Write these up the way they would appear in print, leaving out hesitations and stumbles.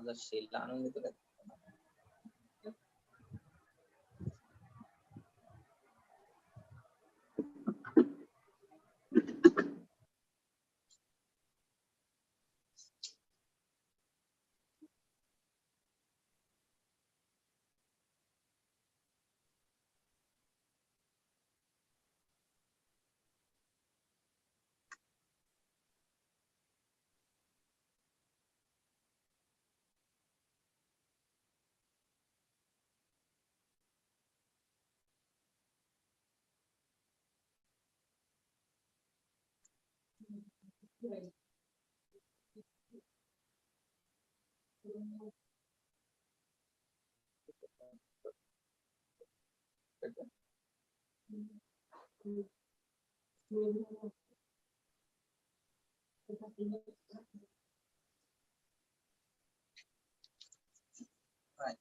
माझा शेला आणून देतो का? Right.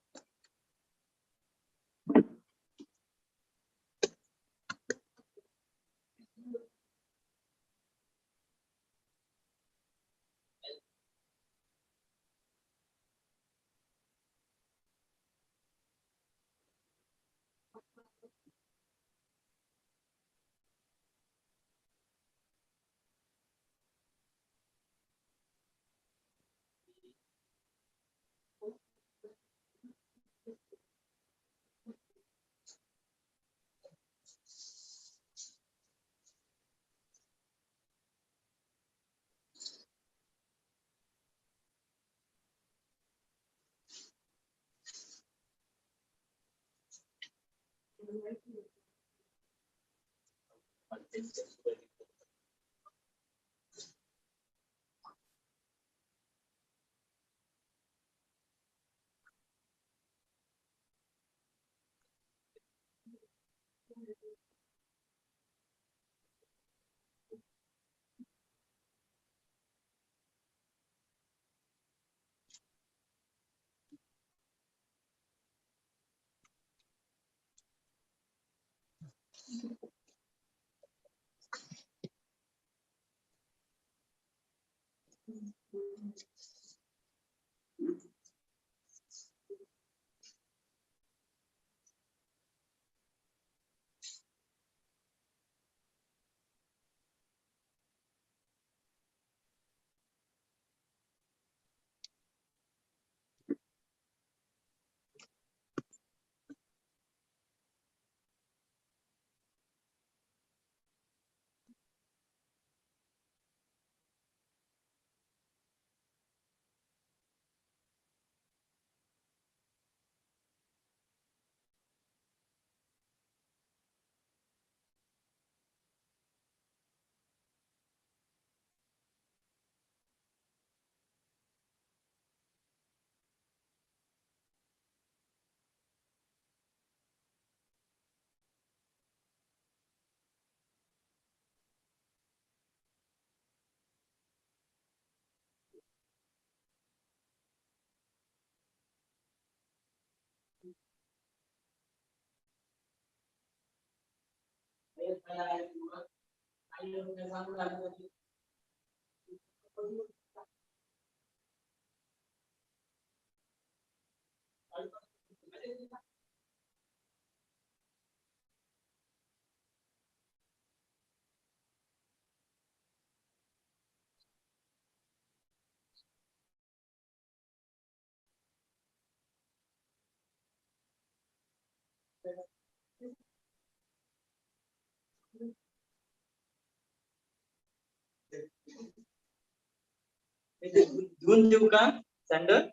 धुवून देऊ का sandal?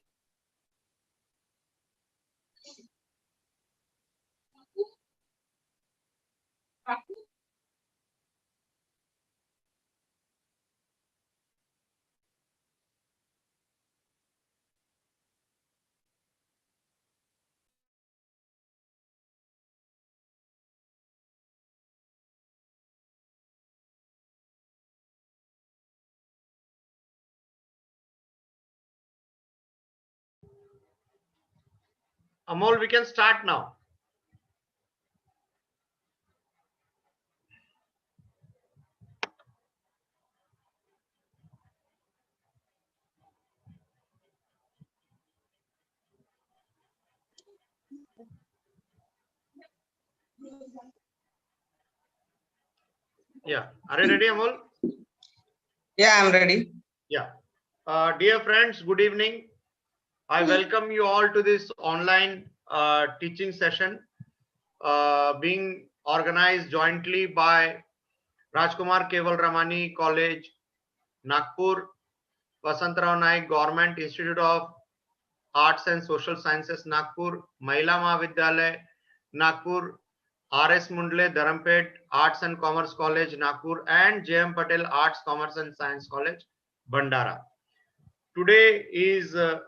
Amol, we can start now. Yeah. Are you ready, Amol? Yeah, I'm ready. Yeah. Dear friends, good evening. I welcome you all to this online teaching session being organized jointly by Rajkumar Keval Ramani College, Nagpur, Vasantrao Naik Government Institute of Arts and Social Sciences, Nagpur, Mahila Mahavidyalaya, Nagpur, R.S. Mundle, Dharampet Arts and Commerce College, Nagpur, and J.M. Patel Arts, Commerce and Science College, Bandara. Today is the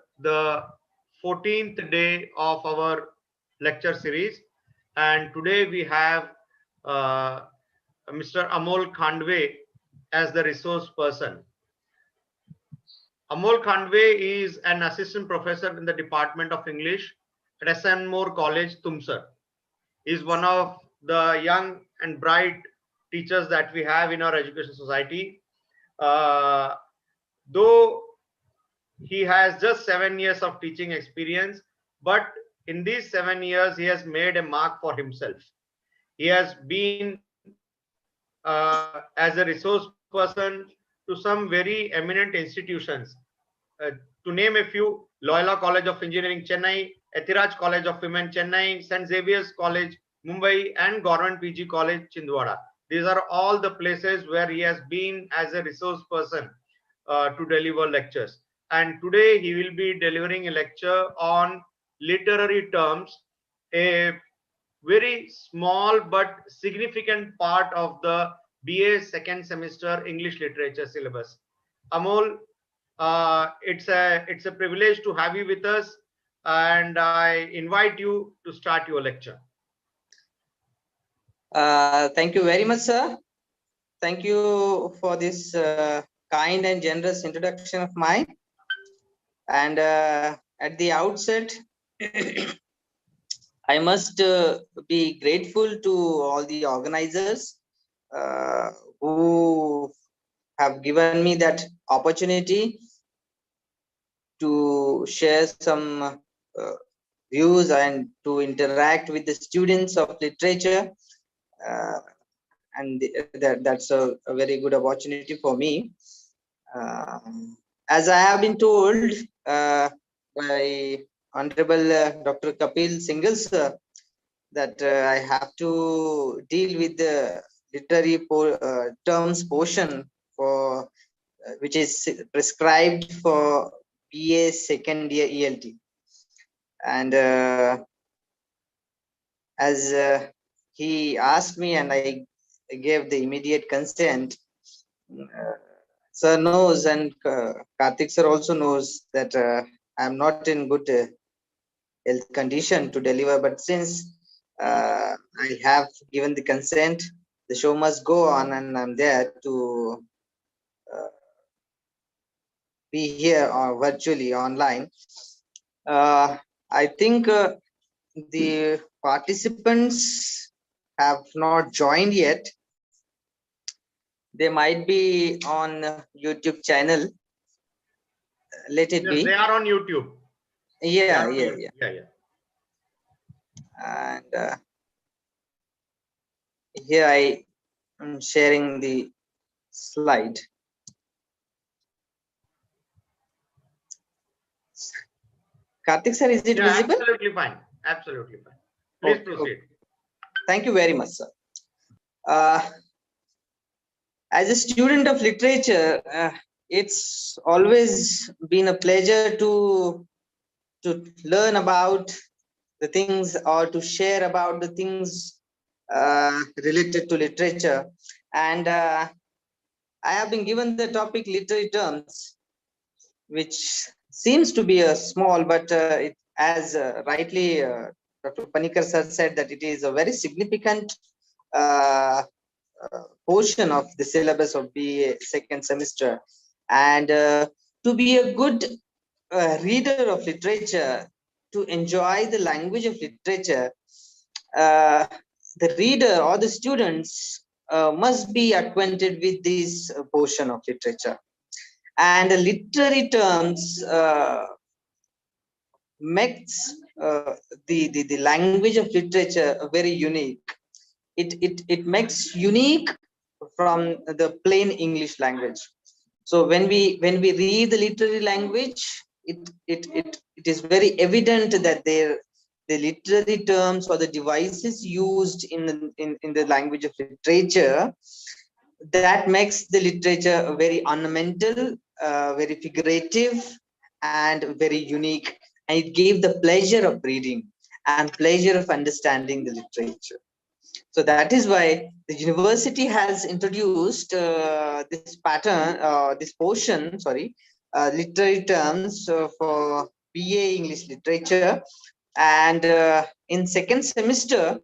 14th day of our lecture series, and today we have Mr. Amol Khandwe as the resource person. Amol Khandwe is an assistant professor in the Department of English at S.N. Moore College, Tumsar. He is one of the young and bright teachers that we have in our education society. Though he has just 7 years of teaching experience, but in these 7 years, he has made a mark for himself. He has been as a resource person to some very eminent institutions. To name a few, Loyola College of Engineering, Chennai, Ethiraj College of Women, Chennai, St. Xavier's College, Mumbai, and Government PG College, Chindwara. These are all the places where he has been as a resource person to deliver lectures. And today he will be delivering a lecture on literary terms, a very small but significant part of the BA second semester English literature syllabus. Amol, it's a privilege to have you with us, and I invite you to start your lecture. Thank you very much, sir. Thank you for this kind and generous introduction of mine. And at the outset, I must be grateful to all the organizers who have given me that opportunity to share some views and to interact with the students of literature. And that's a very good opportunity for me. As I have been told by Honorable Dr. Kapil Singhal sir, that I have to deal with the literary terms portion for which is prescribed for BA second year ELT. And as he asked me and I gave the immediate consent, sir knows and Karthik sir also knows that I'm not in good health condition to deliver, but since I have given the consent, the show must go on, and I'm there to be here or virtually online. I think the participants have not joined yet. They might be on YouTube channel. Let it be. They are on YouTube. Yeah. And here I am sharing the slide. Karthik sir, is it visible? Absolutely fine. Absolutely fine. Please proceed. Okay. Thank you very much, sir. As a student of literature, it's always been a pleasure to learn about the things or to share about the things related to literature. And I have been given the topic literary terms, which seems to be a small, but it, as rightly Dr. Panikar sir said, that it is a very significant portion of the syllabus of BA second semester. And to be a good reader of literature, to enjoy the language of literature, the reader or the students must be acquainted with this portion of literature. And the literary terms makes the language of literature very unique. It makes unique from the plain English language. So when we read the literary language, it is very evident that the literary terms or the devices used in the language of literature, that makes the literature very ornamental, very figurative, and very unique. And it gave the pleasure of reading and pleasure of understanding the literature. So that is why the university has introduced this pattern, this portion, sorry, literary terms for BA English Literature. And in second semester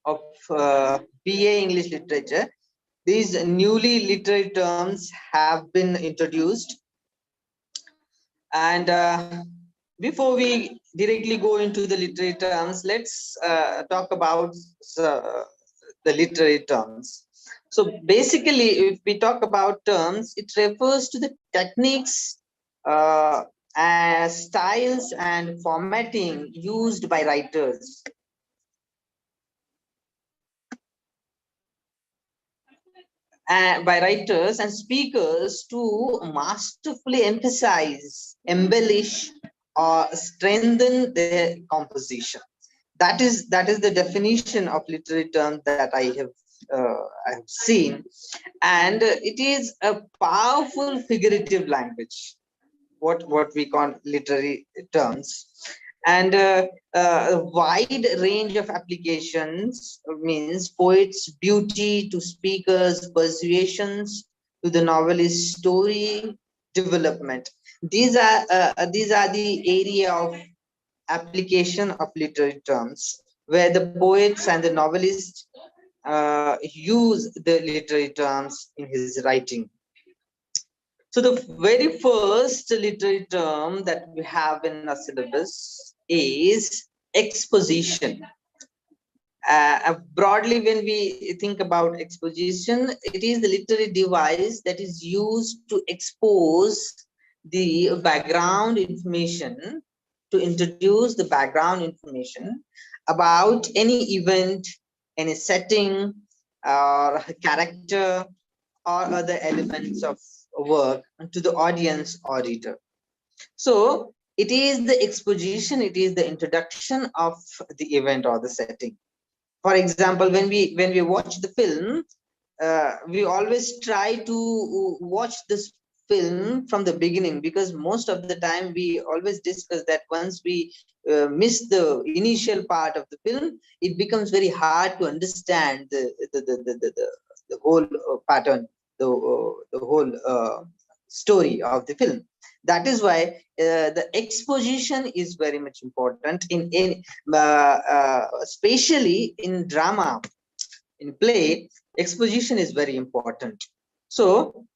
of BA English Literature, these newly literary terms have been introduced. And before we directly go into the literary terms, let's talk about the literary terms. So basically, if we talk about terms, it refers to the techniques, styles, and formatting used by writers. By writers and speakers to masterfully emphasize, embellish, or strengthen their composition. That is the definition of literary term that I have seen, and it is a powerful figurative language. What we call literary terms, and a wide range of applications means poet's beauty to speakers' persuasions to the novelist's story development. These are the area of application of literary terms, where the poets and the novelists use the literary terms in his writing. So the very first literary term that we have in our syllabus is exposition. Broadly, when we think about exposition, it is the literary device that is used to expose the background information, to introduce the background information about any event, any setting, or character, or other elements of work to the audience or reader. So it is the exposition, it is the introduction of the event or the setting. For example, when we watch the film, we always try to watch this film from the beginning, because most of the time we always discuss that once we miss the initial part of the film, it becomes very hard to understand the whole pattern, the whole story of the film. That is why the exposition is very much important in especially in drama, in play. Exposition is very important. So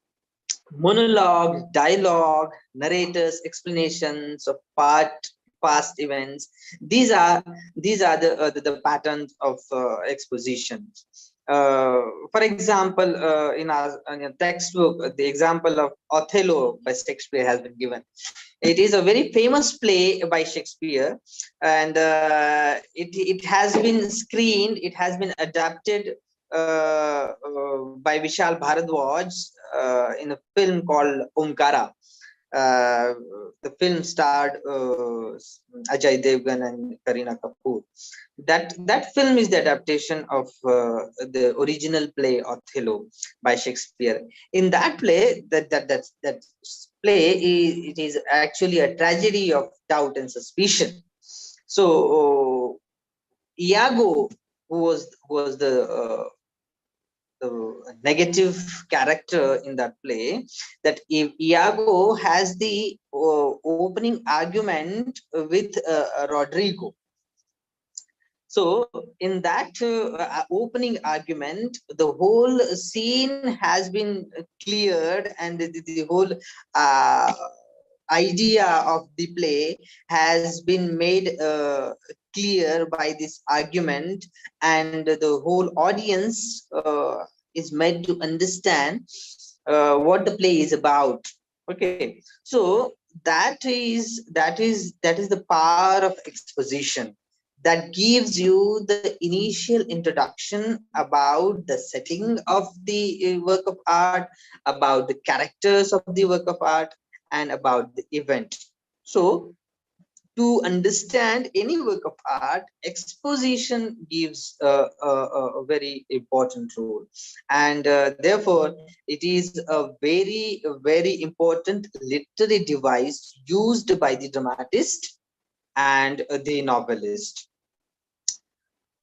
monologue, dialogue, narrators, explanations of past events, these are the patterns of exposition. For example, in our textbook, the example of Othello by Shakespeare has been given. It is a very famous play by Shakespeare, and it has been screened, it has been adapted by Vishal Bharadwaj in a film called Omkara. The film starred Ajay Devgan and Kareena Kapoor. That film is the adaptation of the original play Othello by Shakespeare. In that play, that play it is actually a tragedy of doubt and suspicion. So Iago, who was the negative character in that play, that Iago has the opening argument with Rodrigo. So in that opening argument, the whole scene has been cleared, and the whole idea of the play has been made clear by this argument, and the whole audience is made to understand what the play is about. Okay, so that is the power of exposition. that gives you the initial introduction about the setting of the work of art, about the characters of the work of art, and about the event. So to understand any work of art, exposition gives a very important role, and therefore it is a very important literary device used by the dramatist and the novelist.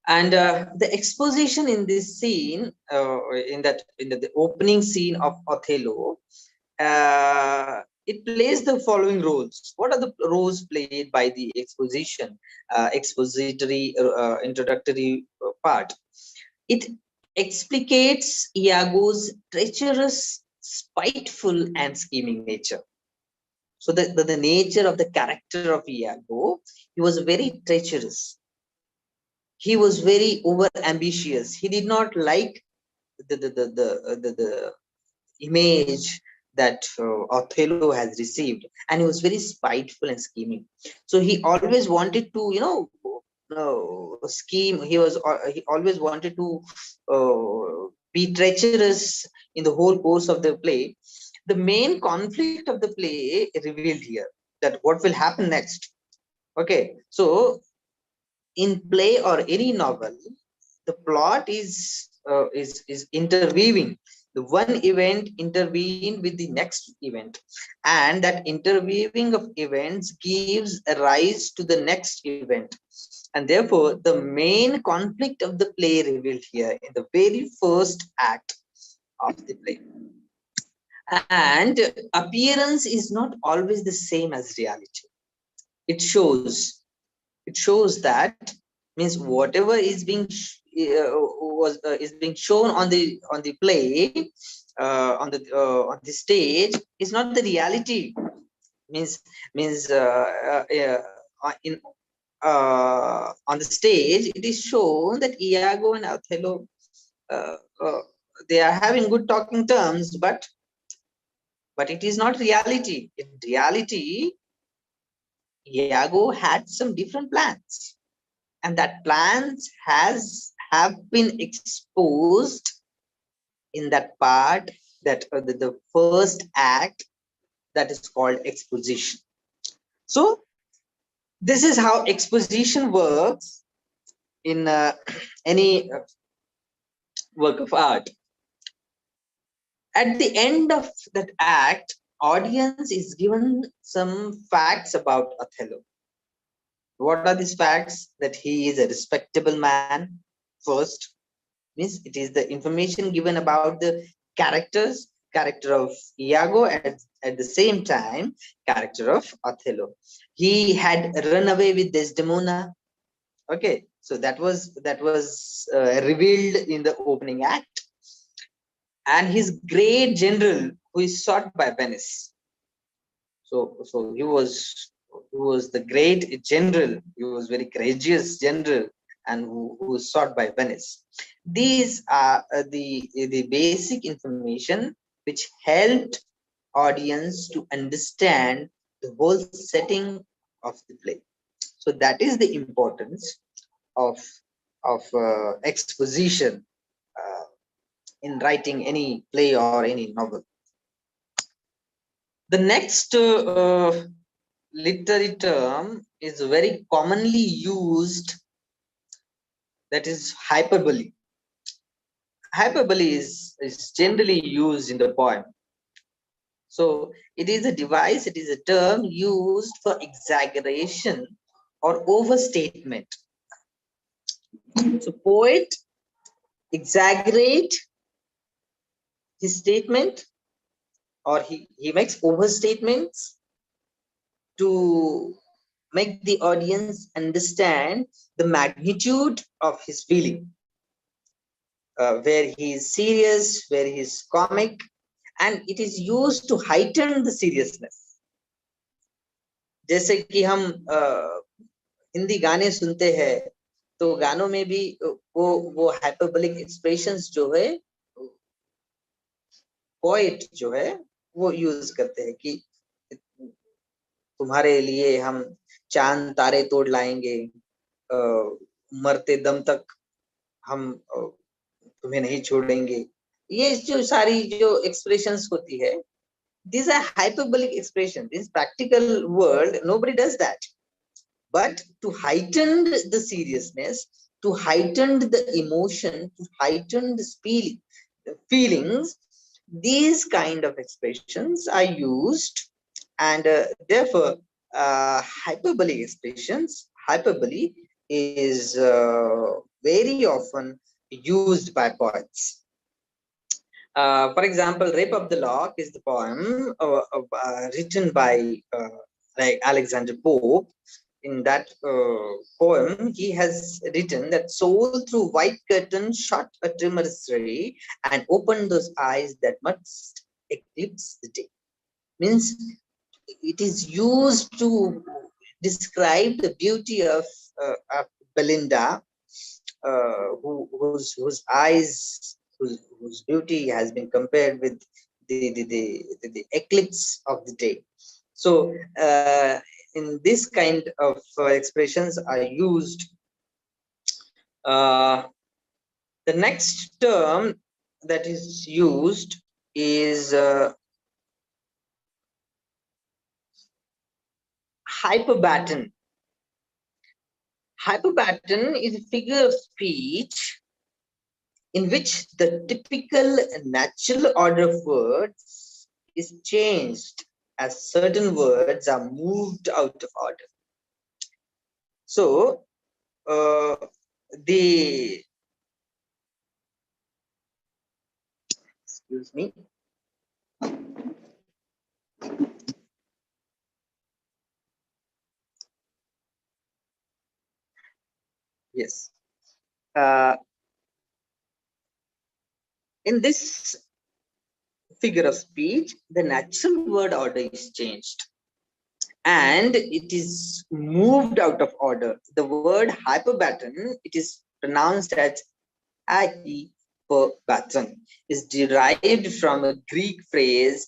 And the exposition in this scene, in the opening scene of Othello, it plays the following roles. What are the roles played by the exposition, expository, introductory part? It explicates Iago's treacherous, spiteful, and scheming nature. So the nature of the character of Iago, he was very treacherous. He was very over ambitious. He did not like the image that Othello has received, and he was very spiteful and scheming. So he always wanted to, scheme. He always wanted to be treacherous in the whole course of the play. The main conflict of the play revealed here, that what will happen next. Okay, so in play or any novel, the plot is interweaving. The one event intervene with the next event, and that interweaving of events gives a rise to the next event, and therefore the main conflict of the play revealed here in the very first act of the play. And appearance is not always the same as reality. It shows that, means whatever is being is being shown on the play, on the stage, is not the reality. Means in on the stage it is shown that Iago and Othello, they are having good talking terms, but it is not reality. In reality, Iago had some different plans, and that plans have been exposed in that part, that the first act, that is called exposition. So this is how exposition works in any work of art. At the end of that act, audience is given some facts about Othello. What are these facts? That he is a respectable man, first. Means it is the information given about the character of Iago, and at the same time character of Othello. He had run away with Desdemona. Okay, so that was revealed in the opening act. And his great general, who is sought by Venice. So he was the great general. He was very courageous general, and who was sought by Venice. These are the basic information which helped audience to understand the whole setting of the play. So that is the importance of exposition in writing any play or any novel. The next literary term is very commonly used, that is hyperbole. Hyperbole is generally used in the poem. So it is a device, it is a term used for exaggeration or overstatement. So poet exaggerate his statement, or he makes overstatements to make the audience understand the magnitude of his feeling, where he is serious, where he is comic, and it is used to heighten the seriousness. जैसे कि हम हिंदी गाने सुनते हैं, तो गानों में भी वो हाइपरबोलिक एक्सप्रेशंस जो है, पोएट जो है वो यूज करते हैं कि तुम्हारे लिए हम चांद तारे तोड़ लाएंगे, मरते दम तक हम तुम्हें नहीं छोड़ेंगे, ये जो सारी जो एक्सप्रेशंस होती है, these are hyperbolic expressions. In practical world, nobody does that. But to heighten the seriousness, to heighten the emotion, to heighten the feelings, these kind of expressions are used, and therefore hyperbolic expressions, hyperbole is very often used by poets. For example, Rape of the Lock is the poem written by like Alexander Pope. In that poem, he has written that soul through white curtain shot a tremorous ray and opened those eyes that must eclipse the day. Means it is used to describe the beauty of Belinda, whose eyes, whose beauty has been compared with the eclipse of the day. So in this kind of expressions are used. The next term that is used is hyperbatten. Hyperbatten is a figure of speech in which the typical natural order of words is changed as certain words are moved out of order. So excuse me. Yes. In this figure of speech, the natural word order is changed and it is moved out of order. The word hyperbatten, it is pronounced as hyperbatten, is derived from a Greek phrase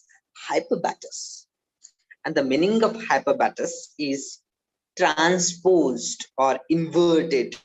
hyperbatus, and the meaning of hyperbatus is transposed or inverted.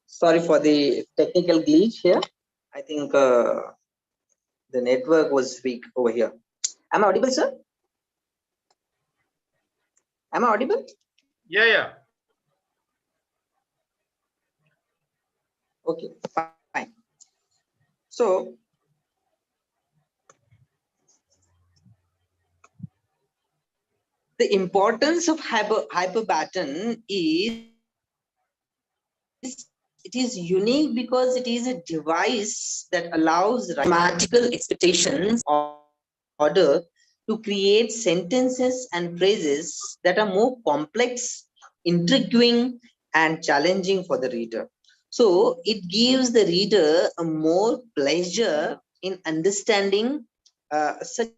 Sorry for the technical glitch here. I think the network was weak over here. Am I audible, sir? Am I audible? Yeah, yeah. Okay, fine. So the importance of hyperbatten is it is unique because it is a device that allows mathematical expectations of order to create sentences and phrases that are more complex, intriguing, and challenging for the reader. So it gives the reader a more pleasure in understanding such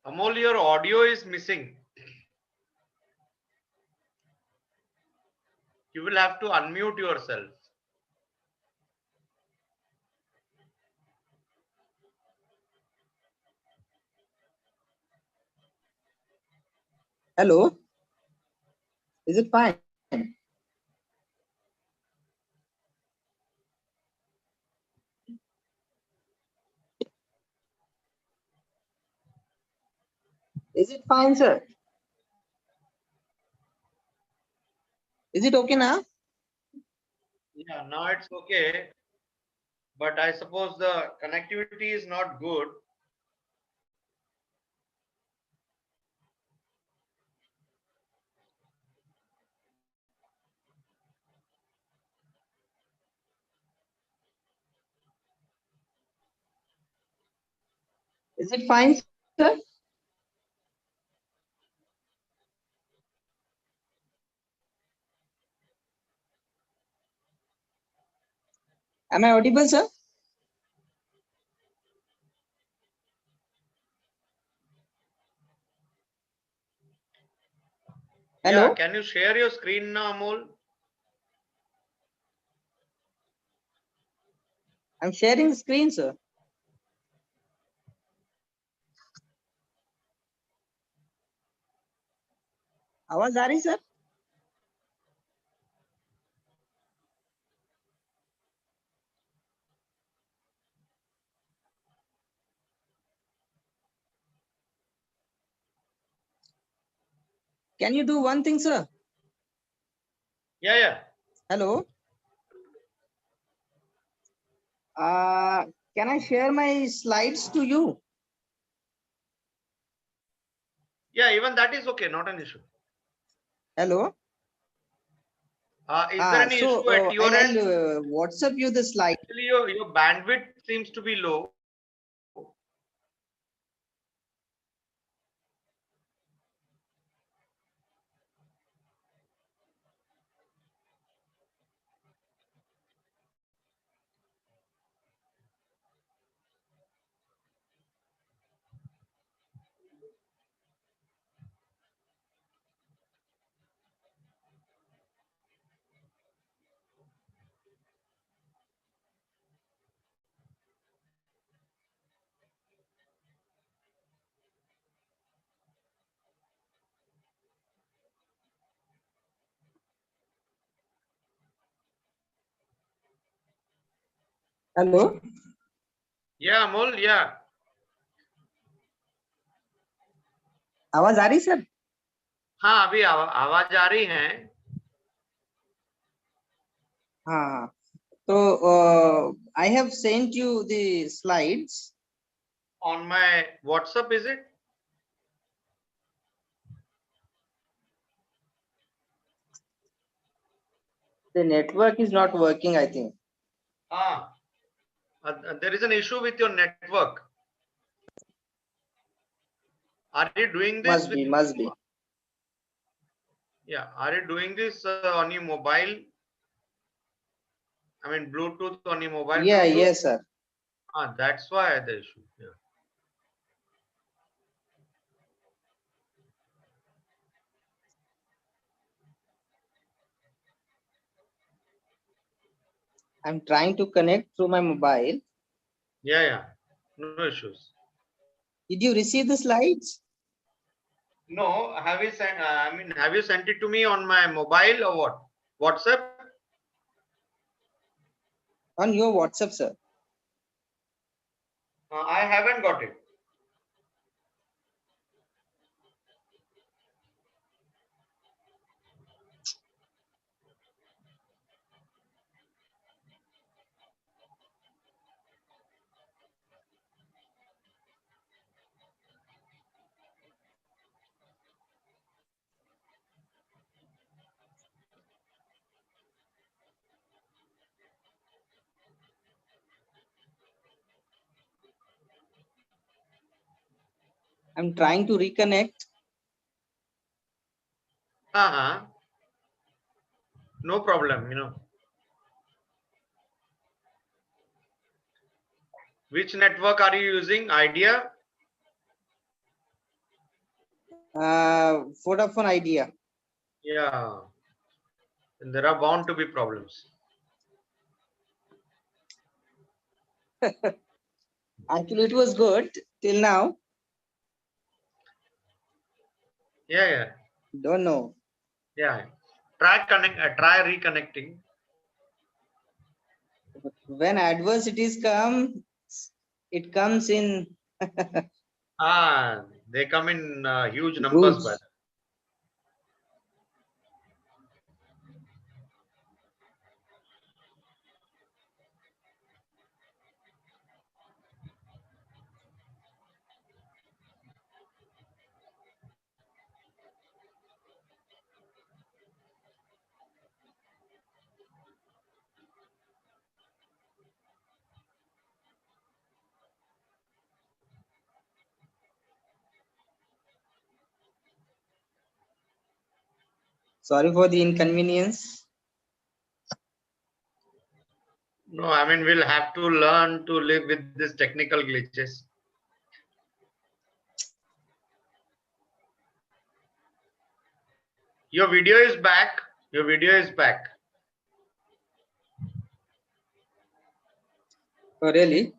Amol, your audio is missing. You will have to unmute yourself. hello, is it fine? Is it fine, sir? Is it okay now? Yeah, now it's okay. But I suppose the connectivity is not good. Is it fine, sir? Am I audible, sir? Hello? Yeah, can you share your screen now, Amol? I'm sharing the screen, sir. आवाज आ रही sir? Can you do one thing, sir? Yeah, yeah. Hello? Can I share my slides to you? Yeah, even that is okay, not an issue. Hello? Is there any issue at your I'll end? WhatsApp you the slide. Actually, your bandwidth seems to be low. Hello? Yeah, Amol, yeah. आवाज आ रही sir? हाँ, अभी आवाज आ रही है. हाँ. So I have sent you the slides. On my WhatsApp, is it? The network is not working, I think. There is an issue with your network. Are you doing this? Must be. Yeah, are you doing this on your mobile? I mean, Bluetooth on your mobile? Yeah, Bluetooth? yes, sir. That's why the issue. Yeah. I'm trying to connect through my mobile. Yeah, yeah. No issues. Did you receive the slides? No, have you sent? Have you sent it to me on my mobile or what? WhatsApp? On your WhatsApp, sir. I haven't got it. I'm trying to reconnect. Uh-huh. No problem, you know. Which network are you using? Idea? Vodafone Idea. Yeah. And there are bound to be problems. Actually, it was good till now. Yeah, yeah. Don't know. Yeah. Try reconnecting. When adversities come, it comes in They come in huge numbers, but groups. Sorry for the inconvenience. no, we'll have to learn to live with these technical glitches. Your video is back. Your video is back. Oh, really?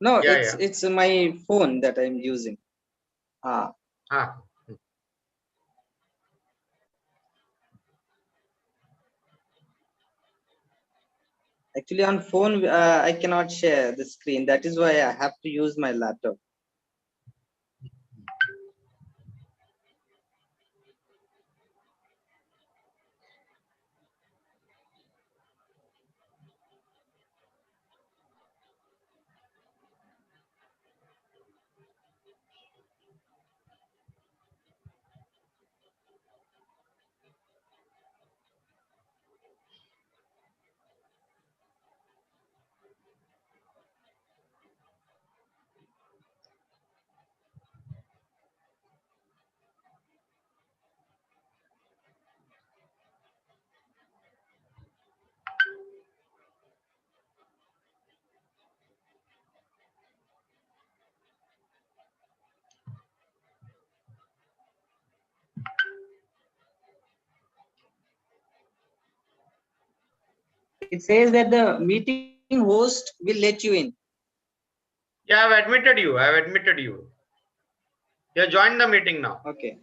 No, Yeah, yeah. it's my phone that I'm using. Ah, Ah. actually, on phone I cannot share the screen. That is why I have to use my laptop. It says that the meeting host will let you in. Yeah, I've admitted you. I've admitted you. You joined the meeting now. Okay.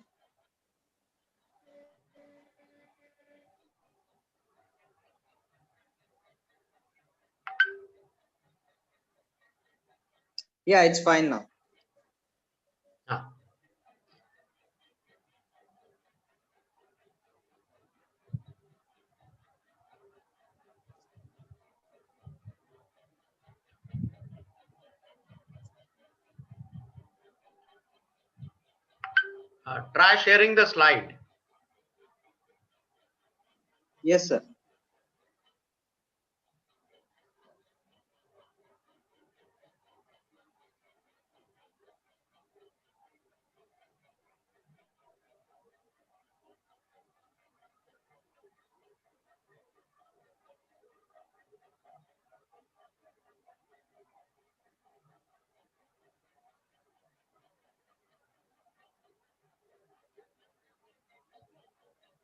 Yeah, it's fine now. Ah. Try sharing the slide. Yes, sir.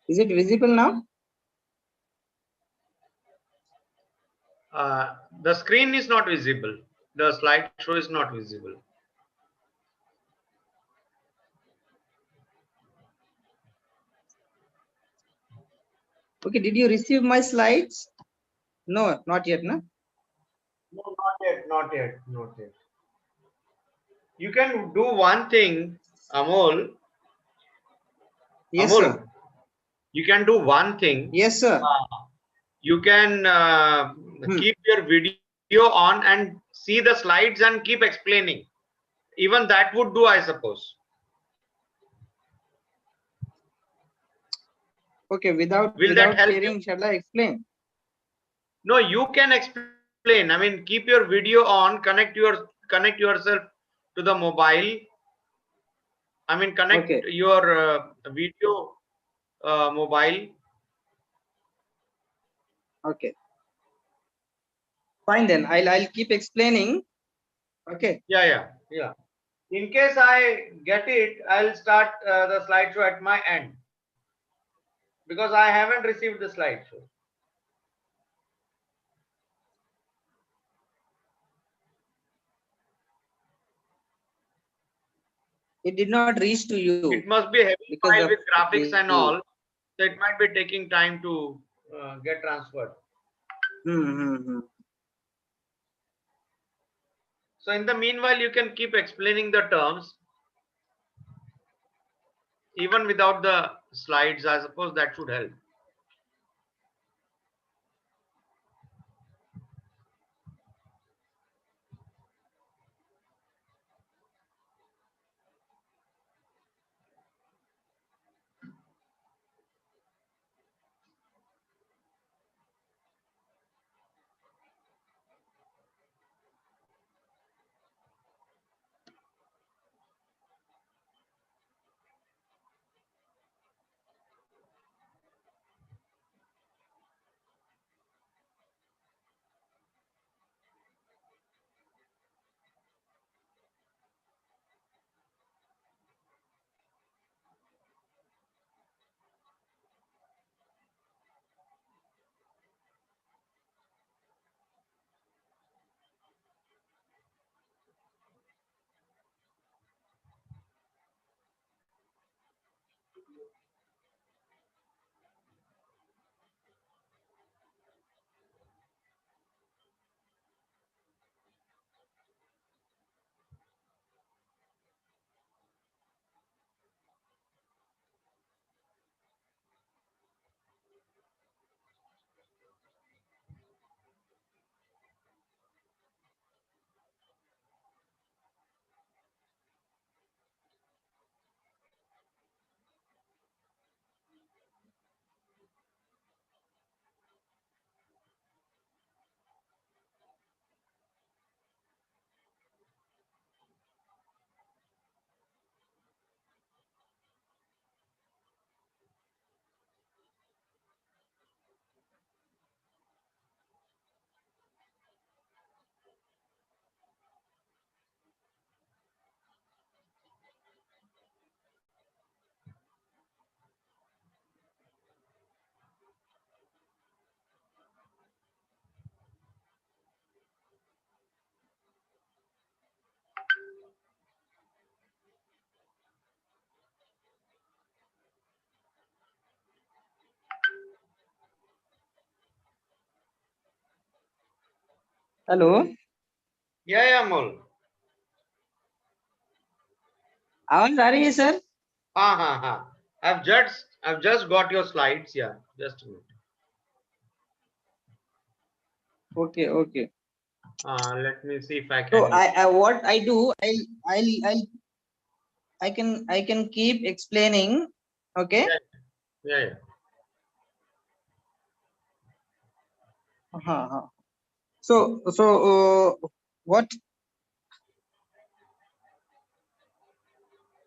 Is it visible now? The screen is not visible. The slideshow is not visible. Okay, did you receive my slides? No, not yet, no? No, not yet, not yet, not yet. You can do one thing, Amol. Yes, Amol, sir. you can do one thing. Yes, sir. You can keep your video on and see the slides and keep explaining. Even that would do, I suppose. Okay, without Will that help sharing, you? shall I explain? No, you can explain. I mean, keep your video on, connect yourself to the mobile. I mean, connect Okay. your video mobile. Okay. Fine then. I'll keep explaining. Okay. Yeah. In case I get it, I'll start the slideshow at my end because I haven't received the slideshow. It did not reach to you. It must be a heavy because file of with graphics and the- all, so it might be taking time to get transferred. So in the meanwhile, you can keep explaining the terms even without the slides. I suppose that should help. Hello. Yeah, Amol. आवाज आ रही है sir? I've just got your slides. Yeah, just a minute. Okay. Let me see if I can. So what I do, I can keep explaining. Okay. Yeah. So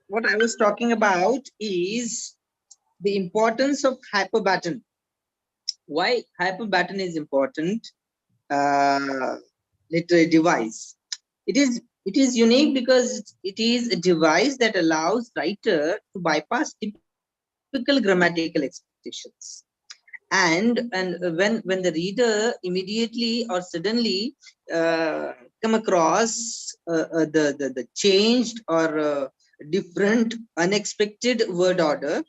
what I was talking about is the importance of hyperbatten. Why hyperbatten is important literary device. It is unique because it is a device that allows writer to bypass typical grammatical expectations. And when the reader immediately or suddenly come across the changed or different unexpected word order,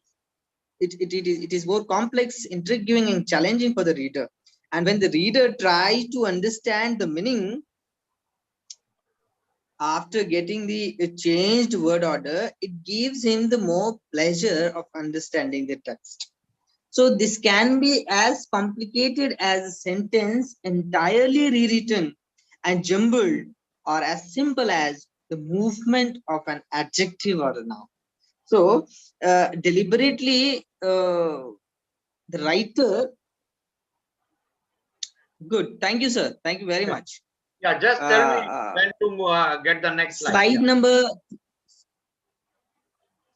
it is more complex, intriguing, and challenging for the reader. And when the reader tries to understand the meaning after getting the changed word order, it gives him the more pleasure of understanding the text. So this can be as complicated as a sentence entirely rewritten and jumbled, or as simple as the movement of an adjective or a noun. So deliberately, the writer. Good. Thank you, sir. Thank you very much. Yeah, just tell me when to get the next slide.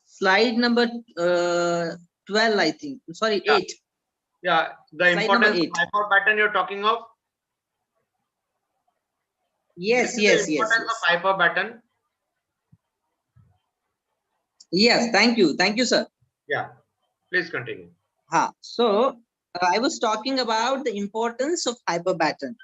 Slide number 12, I think. Sorry, Yeah. 8. Yeah, the Slide number importance of 8. hyperbatten you're talking of. Yes, The yes, yes, importance yes. of hyperbatten. Yes, thank you. Thank you, sir. Yeah, please continue. So I was talking about the importance of hyperbatten.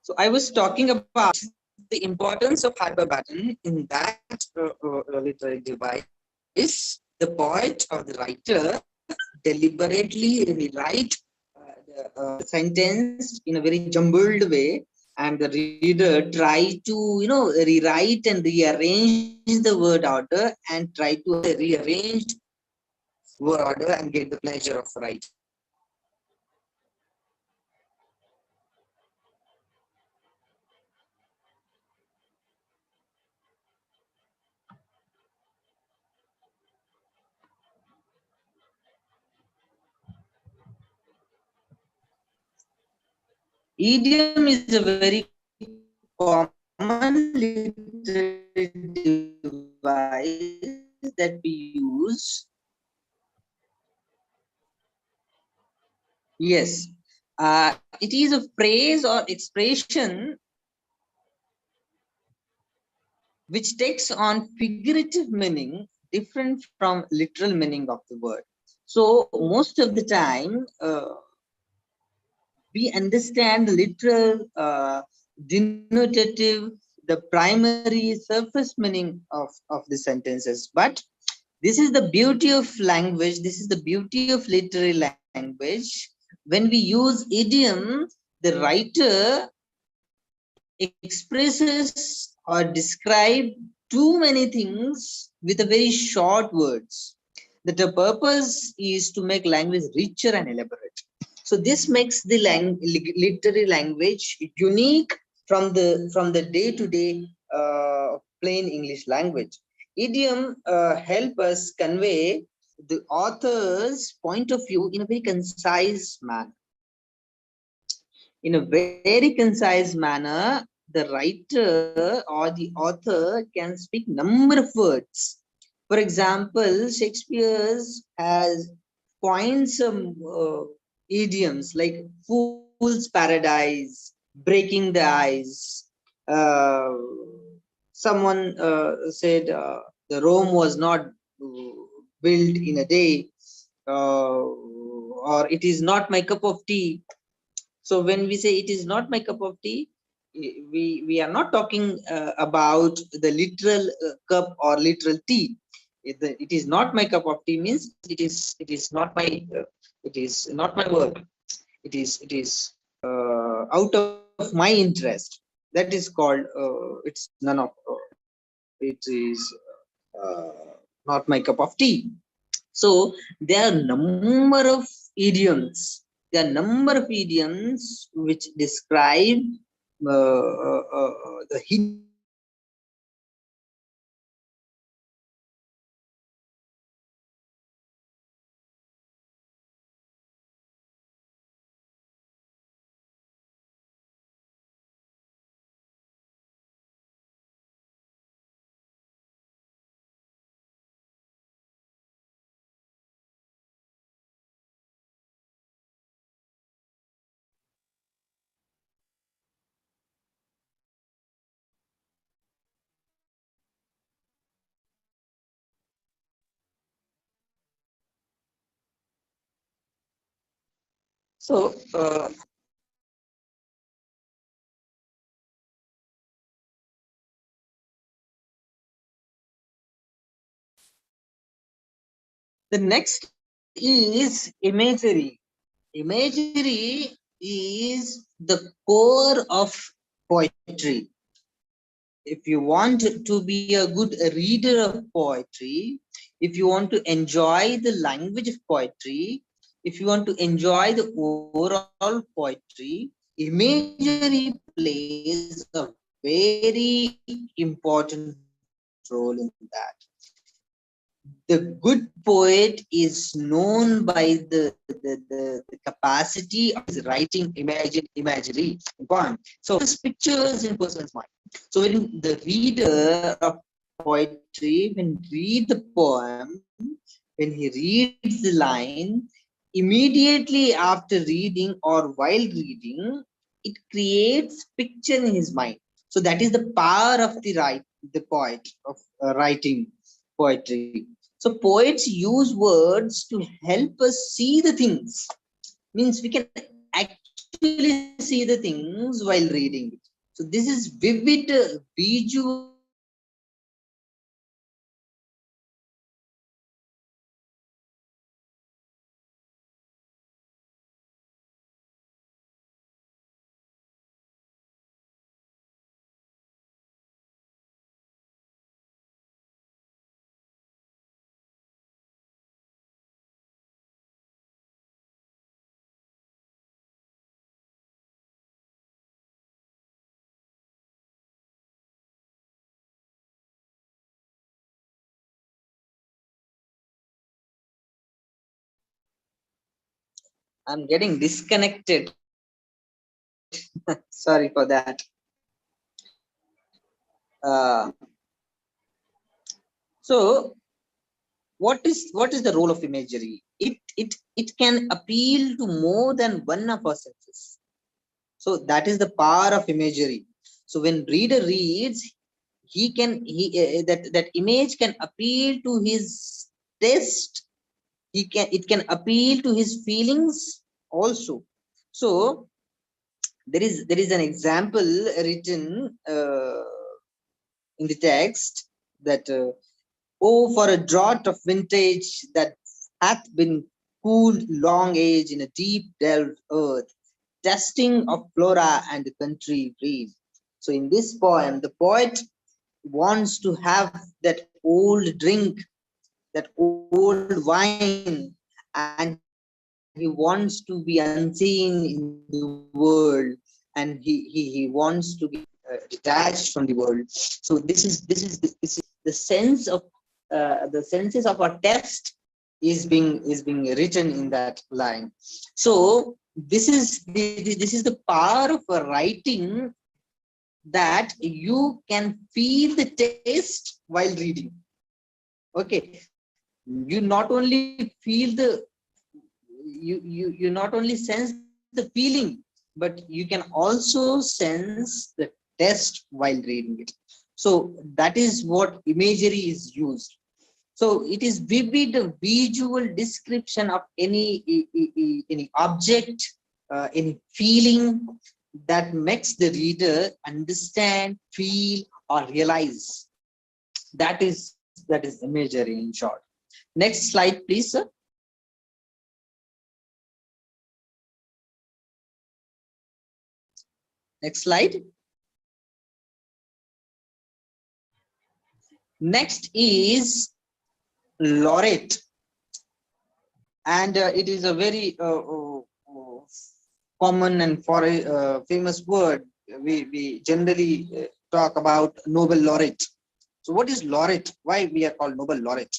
So I was talking about the importance of hyperbatten in that literary device. The poet or the writer deliberately rewrite the sentence in a very jumbled way, and the reader try to rewrite and rearrange the word order and try to rearrange word order and get the pleasure of writing. Idiom is a very common literary device that we use. Yes, it is a phrase or expression which takes on figurative meaning different from literal meaning of the word. So most of the time, we understand the literal, denotative, the primary surface meaning of the sentences. But this is the beauty of language. This is the beauty of literary language. When we use idiom, the writer expresses or describe too many things with a very short words. That the purpose is to make language richer and elaborate. So this makes the literary language unique from the day-to-day plain English language. Idiom help us convey the author's point of view in a very concise manner. In a very concise manner, the writer or the author can speak number of words. For example, Shakespeare has coined some idioms like fool's paradise, breaking the ice. Someone said the Rome was not built in a day, or it is not my cup of tea. So when we say it is not my cup of tea, we are not talking about the literal cup or literal tea. It is not my cup of tea means it is not my work. It is out of my interest. That is called it's none of it is not my cup of tea. So there are number of idioms. There are number of idioms which describe the So, the next is imagery. Imagery is the core of poetry. If you want to be a good reader of poetry, if you want to enjoy the language of poetry, if you want to enjoy the overall poetry, imagery plays a very important role in that. The good poet is known by the capacity of his writing imagery poem. So his pictures in person's mind. So when the reader of poetry, when read the poem, when he reads the line, immediately after reading or while reading, it creates picture in his mind. So that is the power of the poet of writing poetry. So poets use words to help us see the things. Means we can actually see the things while reading it. So this is vivid visual I'm getting disconnected. Sorry for that. So what is the role of imagery? It can appeal to more than one of our senses. So that is the power of imagery. So when reader reads, that image can appeal to his taste. It can appeal to his feelings also. So there is an example written in the text that oh, for a draught of vintage that hath been cooled long age in a deep delved earth, testing of flora and the country breeze. So in this poem, the poet wants to have that old drink, that old wine, and he wants to be unseen in the world, and he wants to be detached from the world. So this is the sense of the senses of our test is being written in that line. So this is the power of a writing, that you can feel the taste while reading. Okay, you not only feel the you not only sense the feeling, but you can also sense the taste while reading it. So that is what imagery is used. So it is vivid visual description of any object, any feeling, that makes the reader understand, feel, or realize. That is imagery in short. Next slide, please, sir. Next slide. Next is Laureate, and it is a very common and famous word. We generally talk about Nobel laureate. So what is laureate? Why we are called Nobel laureate?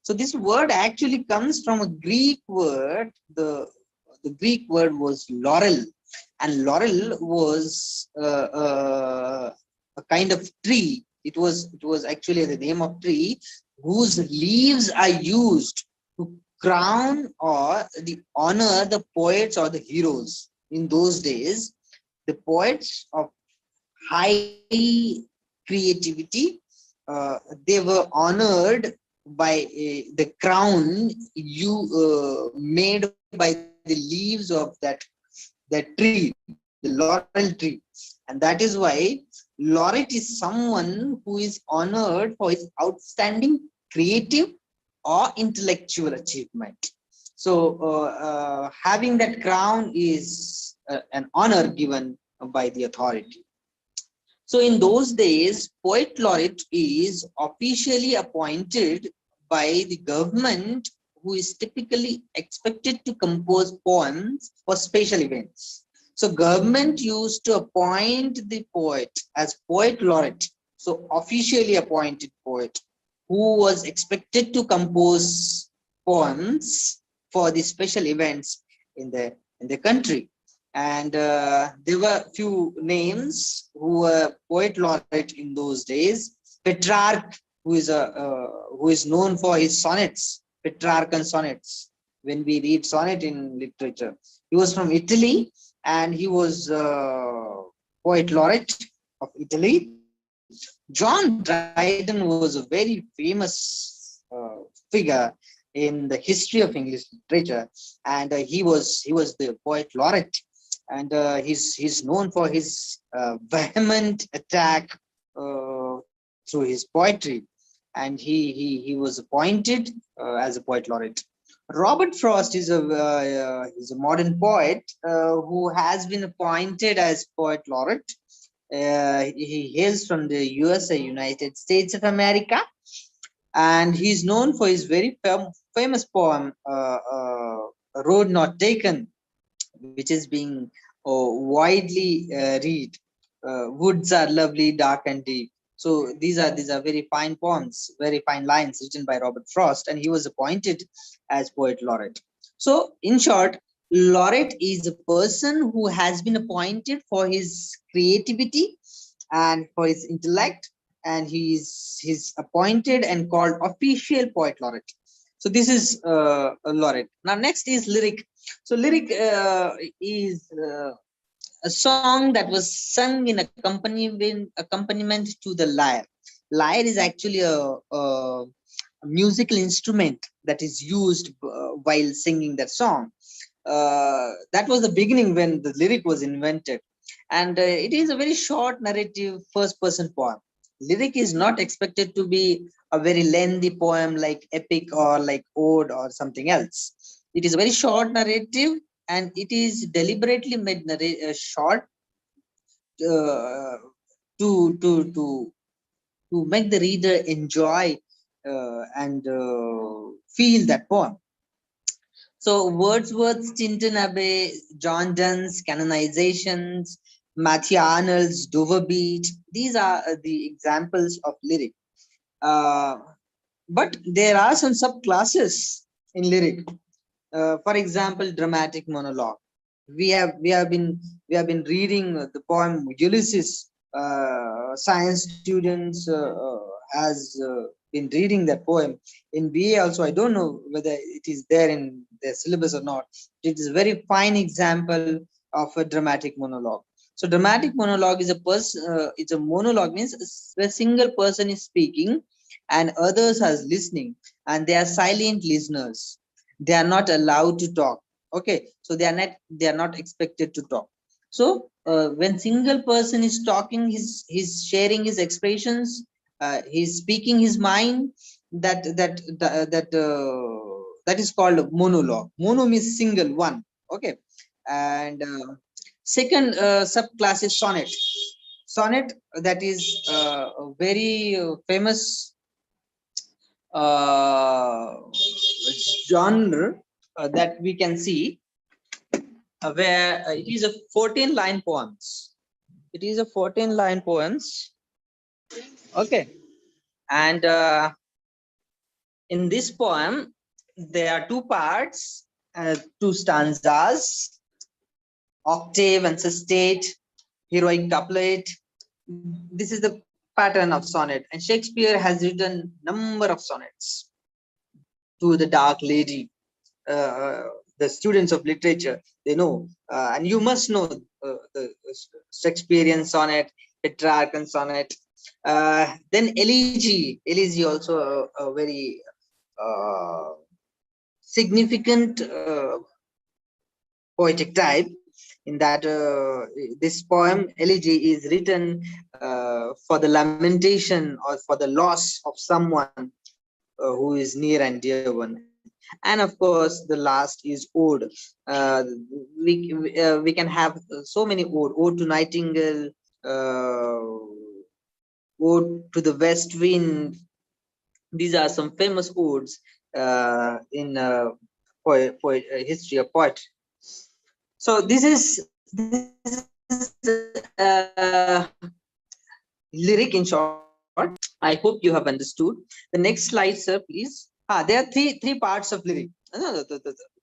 So this word actually comes from a Greek word. The Greek word was laurel, and laurel was a kind of tree. It was actually the name of tree whose leaves are used to crown or honor the poets or the heroes. In those days, the poets of high creativity, they were honored by the crown made by the the leaves of that tree, the laurel tree. And that is why laureate is someone who is honored for his outstanding creative or intellectual achievement. So having that crown is an honor given by the authority. So in those days, poet laureate is officially appointed by the government, who is typically expected to compose poems for special events. So government used to appoint the poet as poet laureate, so officially appointed poet, who was expected to compose poems for the special events in the country. And there were few names who were poet laureate in those days. Petrarch, who is known for his sonnets, Petrarchan sonnets. When we read sonnet in literature, he was from Italy, and he was poet laureate of Italy. John Dryden was a very famous figure in the history of English literature, and he was the poet laureate, and he's known for his vehement attack through his poetry, and he was appointed as a poet laureate. Robert Frost is a modern poet who has been appointed as poet laureate. He hails from the USA, United States of America, and he's known for his very famous poem, Road Not Taken, which is being widely read. Woods are lovely, dark and deep. So these are very fine poems, very fine lines written by Robert Frost, and he was appointed as poet laureate. So in short, laureate is a person who has been appointed for his creativity and for his intellect, and he's appointed and called official poet laureate. So this is a laureate. Now next is lyric. So lyric is a song that was sung in accompaniment to the lyre. Lyre is actually a musical instrument that is used while singing that song. That was the beginning when the lyric was invented, and it is a very short narrative first-person poem. Lyric is not expected to be a very lengthy poem like epic or like ode or something else. It is a very short narrative, and it is deliberately made short to make the reader enjoy and feel that poem. So Wordsworth's Tintin Abbey, John Donne's canonizations, Matthew Arnold's Dover Beat, these are the examples of lyric. But there are some subclasses in lyric. For example, dramatic monologue. We have been reading the poem Ulysses. Science students has been reading that poem in BA also. I don't know whether it is there in their syllabus or not. It is a very fine example of a dramatic monologue. So dramatic monologue is it's a monologue, means a single person is speaking and others are listening, and they are silent listeners. They are not allowed to talk. Okay, so they are not expected to talk. So when single person is talking, he's sharing his expressions, he's speaking his mind. That is called monologue. Mono means single, one. Okay, and second subclass is sonnet. Sonnet, that is a very famous genre that we can see, where it is a 14-line poems. It is a 14-line poems. Okay, and in this poem there are two parts, two stanzas, octave and sestate, heroic couplet. This is the pattern of sonnet, and Shakespeare has written number of sonnets to the Dark Lady. The students of literature, they know, and you must know the Shakespearean sonnet, Petrarchan sonnet. Then Elegy also a very significant poetic type. In that this poem Elegy is written for the lamentation or for the loss of someone who is near and dear one. And of course the last is ode. uh, we can have so many ode to nightingale, ode to the west wind. These are some famous odes in history of poetry. So this is lyric in short. I hope you have understood. The next slide, sir, please. There are three parts of lyric.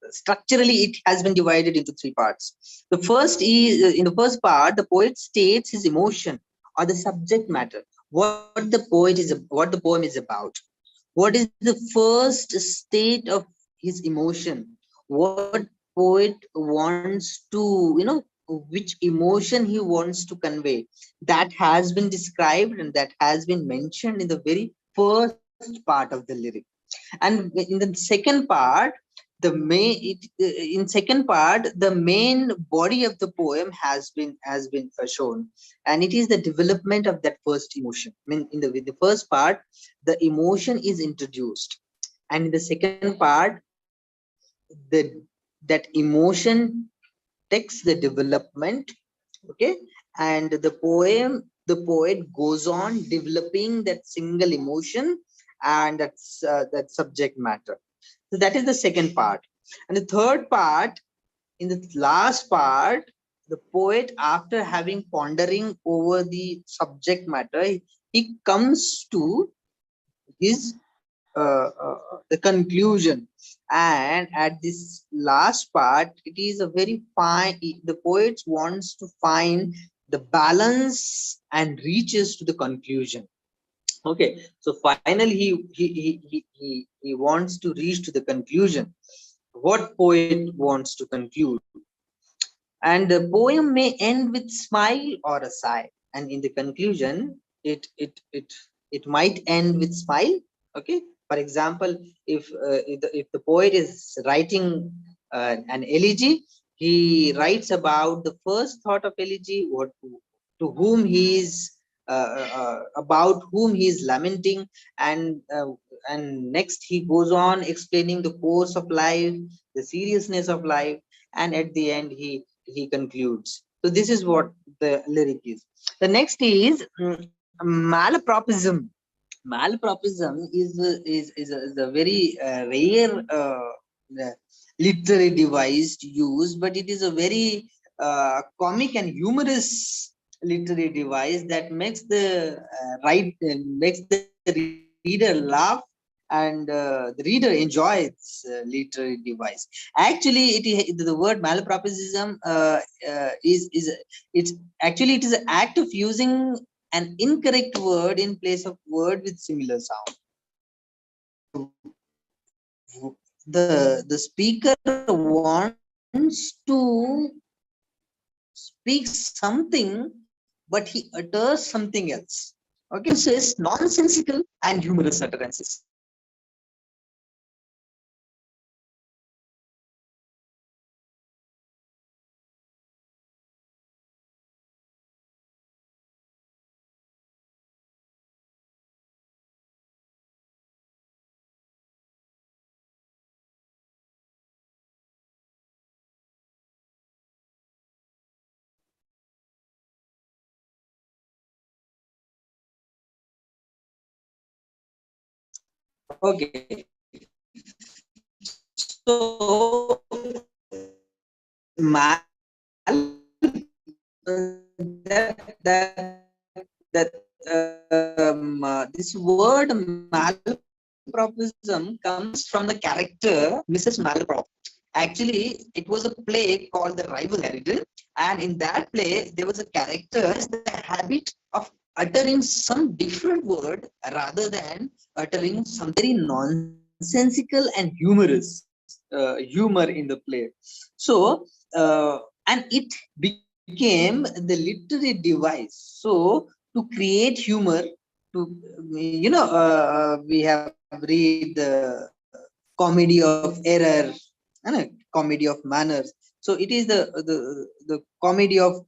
Structurally, it has been divided into three parts. The first is in the first part, the poet states his emotion or the subject matter, what the poem is about. What is the first state of his emotion? What poet wants to, which emotion he wants to convey? That has been described and that has been mentioned in the very first part of the lyric. And in the second part, in second part, the main body of the poem has been shown, and it is the development of that first emotion. I mean, in the first part, the emotion is introduced, and in the second part, the that emotion takes the development. Okay. And the poet goes on developing that single emotion, and that subject matter. So that is the second part. And the third part, in the last part, the poet, after having pondering over the subject matter, he comes to his the conclusion. And at this last part, it is a very fine, the poet wants to find the balance and reaches to the conclusion. Okay. So finally he wants to reach to the conclusion, what poet wants to conclude. And the poem may end with smile or a sigh, and in the conclusion, it might end with smile. Okay. For example, if the poet is writing an elegy, he writes about the first thought of elegy, what to whom he is about whom he is lamenting, and next he goes on explaining the course of life, the seriousness of life, and at the end he concludes. So this is what the lyric is. The next is malapropism. Malapropism is a very rare literary device to use, but it is a very comic and humorous literary device that makes the makes the reader laugh, and the reader enjoys literary device. Actually, the word malapropism is it's actually it is an act of using an incorrect word in place of word with similar sound. The speaker wants to speak something, but he utters something else. Okay, so it's nonsensical and humorous utterances. Okay. So mal this word malapropism comes from the character Mrs. Malaprop. Actually, it was a play called The Rival Harridan, and in that play, there was a character who has the habit of uttering some different word rather than uttering some very nonsensical and humorous humor in the play. So, and it became the literary device. So, to create humor, to we have read the comedy of error and a comedy of manners. So it is the comedy of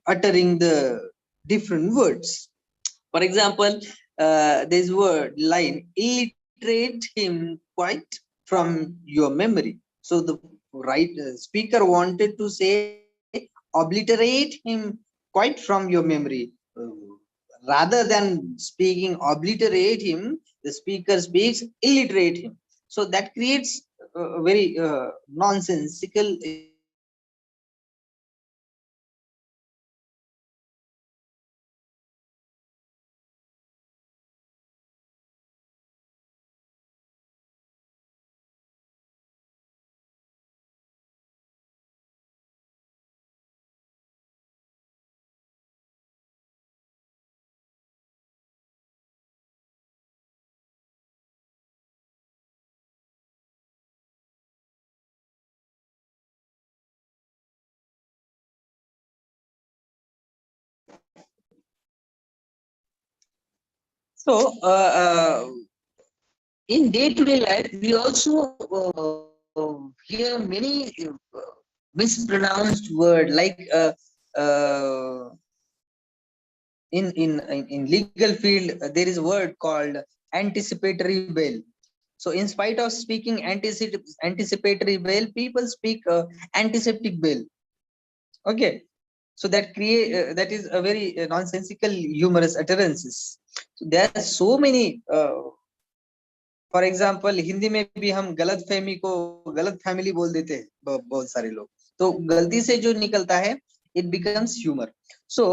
uttering the different words. For example, this word line, illiterate him quite from your memory. So the speaker wanted to say obliterate him quite from your memory. Rather than speaking obliterate him, the speaker speaks illiterate him. So that creates a very nonsensical so in day-to-day life, we also hear many mispronounced word like in legal field there is a word called anticipatory bail. So in spite of speaking anticipatory bail, people speak antiseptic bail. Okay, so that is a very nonsensical humorous utterances. So there are so many for example Hindi में भी हम गलत फहमी को गलत family बोल देते हैं बहुत सारे लोग, तो गलती से जो निकलता है इट बिकम्स ह्यूमर. सो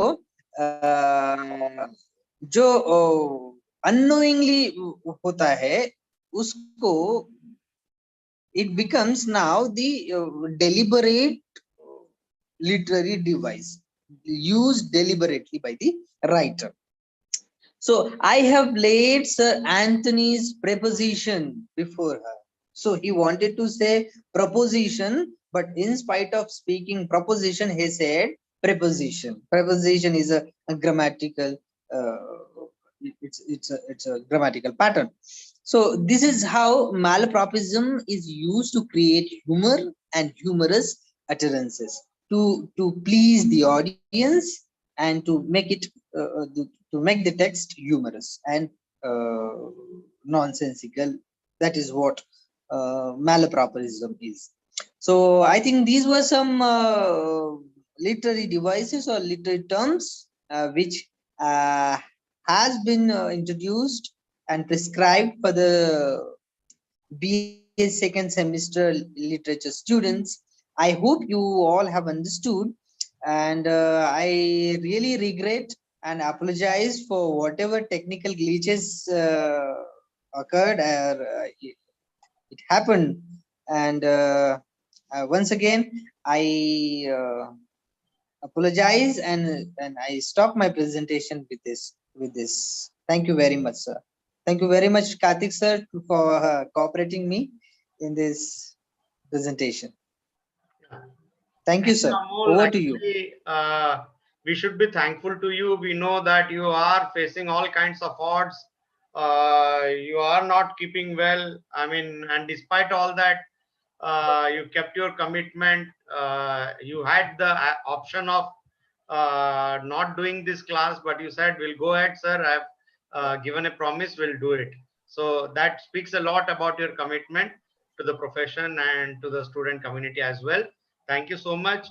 जो अननोइंगली होता है उसको it becomes now the deliberate literary device used deliberately by the writer. So I have laid Sir Anthony's preposition before her. So he wanted to say proposition, but in spite of speaking proposition, he said preposition. Preposition is a grammatical, it's a grammatical pattern. So this is how malapropism is used to create humor and humorous utterances to please the audience and to make it to make the text humorous and nonsensical. That is what malapropism is. So I think these were some literary devices or literary terms which has been introduced and prescribed for the B.A. second semester literature students. I hope you all have understood, and I really regret and apologize for whatever technical glitches occurred or it happened. And once again, I apologize and I stop my presentation with this. Thank you very much, sir. Thank you very much, Karthik sir, for cooperating me in this presentation. Thank you, sir. Amol, Over to you. We should be thankful to you. We know that you are facing all kinds of odds. You are not keeping well. I mean, and despite all that, you kept your commitment. You had the option of not doing this class, but you said, "We'll go ahead, sir. I've given a promise. We'll do it." So that speaks a lot about your commitment to the profession and to the student community as well. Thank you so much.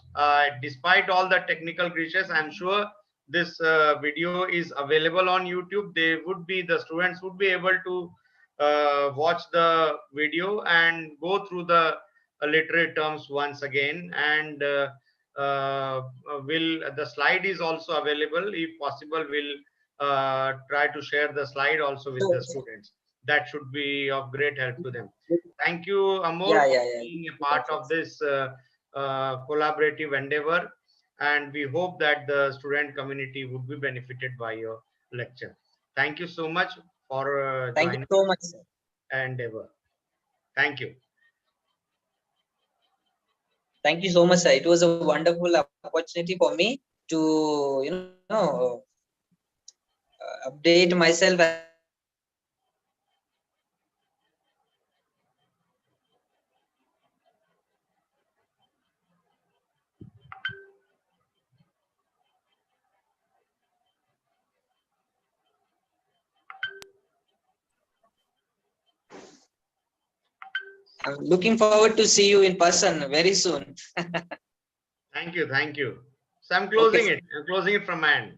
Despite all the technical glitches, I'm sure this video is available on YouTube. The students would be able to watch the video and go through the literary terms once again. And the slide is also available. If possible, we'll try to share the slide also with the students. That should be of great help to them. Thank you, Amol, for being a part of this collaborative endeavor, and we hope that the student community would be benefited by your lecture. Thank you so much for Thank joining you so much, sir. endeavor. Thank you. Thank you so much, sir. It was a wonderful opportunity for me to update myself. I'm looking forward to see you in person very soon. Thank you. Thank you. So I'm closing Okay, it. I'm closing it from my end.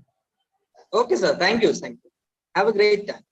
Okay, sir. Thank you. Thank you. Have a great time.